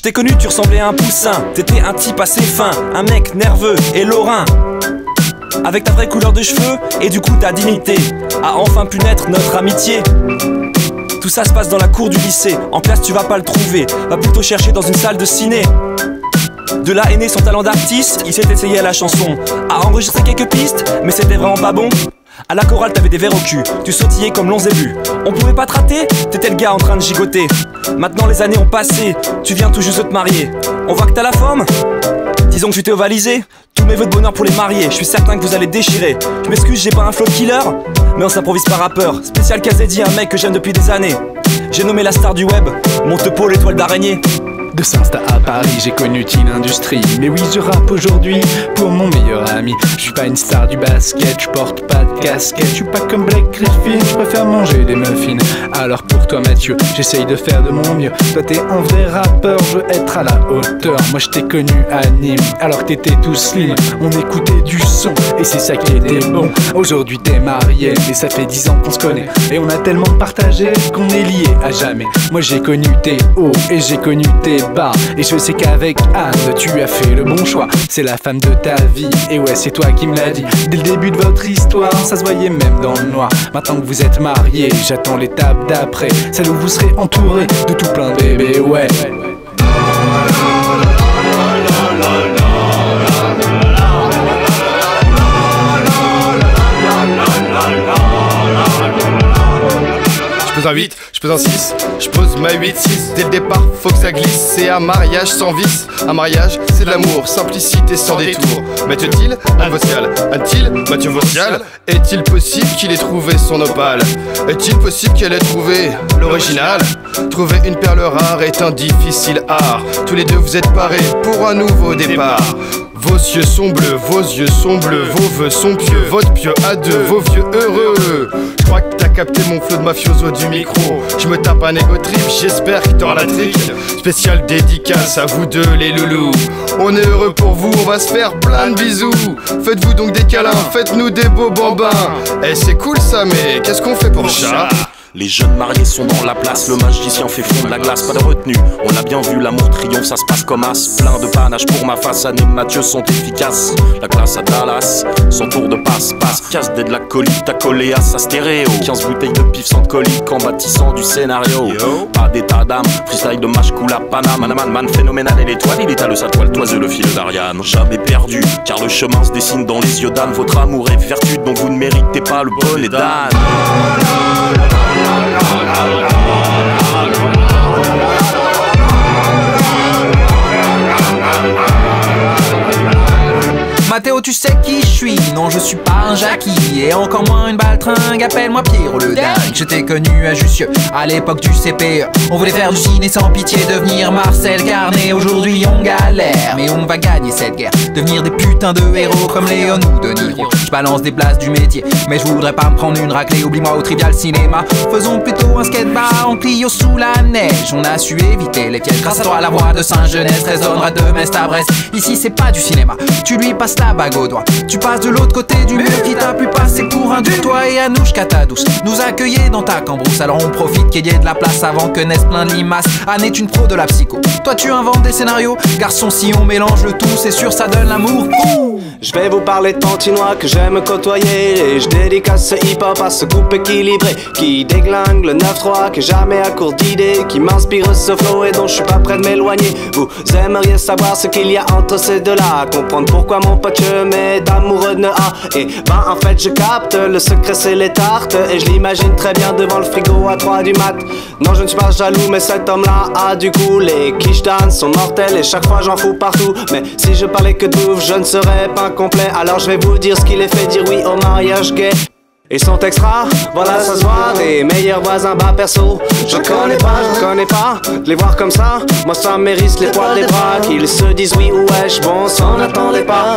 Je t'ai connu, tu ressemblais à un poussin. T'étais un type assez fin, un mec nerveux et lorrain, avec ta vraie couleur de cheveux et du coup ta dignité. A enfin pu naître notre amitié. Tout ça se passe dans la cour du lycée. En classe tu vas pas le trouver, va plutôt chercher dans une salle de ciné. De là est né son talent d'artiste, il s'est essayé à la chanson, a enregistré quelques pistes, mais c'était vraiment pas bon. À la chorale t'avais des verres au cul, tu sautillais comme longs ébus. On pouvait pas te rater, t'étais le gars en train de gigoter. Maintenant les années ont passé, tu viens tout juste de te marier. On voit que t'as la forme, disons que tu t'es ovalisé. Tous mes vœux de bonheur pour les mariés, je suis certain que vous allez déchirer. Je m'excuse, j'ai pas un flow de killer, mais on s'improvise pas rappeur. Spécial Kazedi, un mec que j'aime depuis des années. J'ai nommé la star du web, Montepo l'étoile d'araignée. De Saint-Sta à Paris, j'ai connu Teen Industrie. Mais oui, je rappe aujourd'hui pour mon meilleur ami. Je suis pas une star du basket, je porte pas de casquette. Je suis pas comme Blake Griffin, je préfère manger des muffins. Alors pour toi Mathieu, j'essaye de faire de mon mieux. Toi t'es un vrai rappeur, je veux être à la hauteur. Moi je t'ai connu à Nîmes, alors que t'étais tout slim. On écoutait du son, et c'est ça qui était bon. Aujourd'hui t'es marié, et ça fait 10 ans qu'on se connaît. Et on a tellement partagé qu'on est liés à jamais. Moi j'ai connu tes hauts, et j'ai connu tes bas. Et je sais qu'avec Anne, tu as fait le bon choix. C'est la femme de ta vie, et ouais c'est toi qui me l'as dit. Dès le début de votre histoire, ça se voyait même dans le noir. Maintenant que vous êtes mariés, j'attends l'étape d'après, celle où vous serez entourés de tout plein de bébés, ouais. Je pose un 8, je pose un 6, je pose ma 8-6. Dès le départ, faut que ça glisse. C'est un mariage sans vice. Un mariage, c'est de l'amour, simplicité sans détour. Mathieu-t-il, Anne Vossial. Anne-t-il, Mathieu Vossial. Est-il possible qu'il ait trouvé son opale? Est-il possible qu'elle ait trouvé l'original? Trouver une perle rare est un difficile art. Tous les deux vous êtes parés pour un nouveau départ. Vos yeux sont bleus, vos yeux sont bleus, vos vœux sont pieux, votre pieux à deux, vos vieux heureux. Je crois que t'as capté mon flow de mafioso du micro. Je me tape un ego trip, j'espère qu'il t'aura la trick. Spécial dédicace à vous deux les loulous. On est heureux pour vous, on va se faire plein de bisous. Faites-vous donc des câlins, faites-nous des beaux bambins. Eh c'est cool ça, mais qu'est-ce qu'on fait pour chat? Les jeunes mariés sont dans la place, le magicien fait fondre la glace, pas de retenue. On a bien vu, l'amour triomphe, ça se passe comme as. Plein de panache pour ma face, Anne et Mathieu sont efficaces. La classe à Dallas, son tour de passe-passe. Casse de la colite à collé à sa stéréo. 15 bouteilles de pif sans colique en bâtissant du scénario. Pas d'état d'âme, freestyle de match cool à Paname. Man phénoménal et l'étoile, il étale sa toile toiseux le fil d'Ariane. Jamais perdu, car le chemin se dessine dans les yeux d'Anne. Votre amour est vertu, donc vous ne méritez pas le bonnet d'Anne. Mathéo, tu sais qui je suis? Non, je suis pas un Jackie, et encore moins une baltringue. Appelle-moi Pierrot le dingue. Je t'ai connu à Jussieu, à l'époque du CPE. On voulait faire du ciné sans pitié, devenir Marcel Carnet. Aujourd'hui on galère, mais on va gagner cette guerre. Devenir des putains de héros comme Léon ou De Niro. Je balance des places du métier, mais je voudrais pas me prendre une raclée. Oublie-moi au Trivial Cinéma. Faisons plutôt un skatebar en Clio sous la neige. On a su éviter les pièges. Grâce à toi, la voix de Saint-Genès résonnera de Metz à Brest. Ici c'est pas du cinéma, tu lui passes la bague au doigt. Tu passes de l'autre côté du mur qui t'a pu passer pour un dieu. Toi et Anouche Catadouce nous accueillez dans ta cambrousse. Alors on profite qu'il y ait de la place avant que naisse plein de limaces. Anne est une pro de la psycho, toi tu inventes des scénarios. Garçon, si on mélange le tout, c'est sûr ça donne l'amour. Je vais vous parler de Tantinois que j'aime côtoyer. Et je dédicace ce hip-hop à ce groupe équilibré qui déglingue le 9-3, qui est jamais à court d'idées, qui m'inspire ce flow et dont je suis pas prêt de m'éloigner. Vous aimeriez savoir ce qu'il y a entre ces deux-là, comprendre pourquoi mon pote je mets d'amoureux de A. Et ben en fait je capte, le secret c'est les tartes. Et je l'imagine très bien devant le frigo à 3 du mat. Non, je ne suis pas jaloux, mais cet homme-là a du goût. Les quiches d'Anne sont mortels et chaque fois j'en fous partout. Mais si je parlais que de bouffe, je ne serais pas complet. Alors je vais vous dire ce qui les fait dire oui au mariage gay. Ils sont extra, voilà ça se voit, des meilleurs voisins bas perso. Je connais pas, de les voir comme ça, moi ça m'érisse les poils des bras. Qu'ils se disent oui ou wesh, bon s'en attendait pas.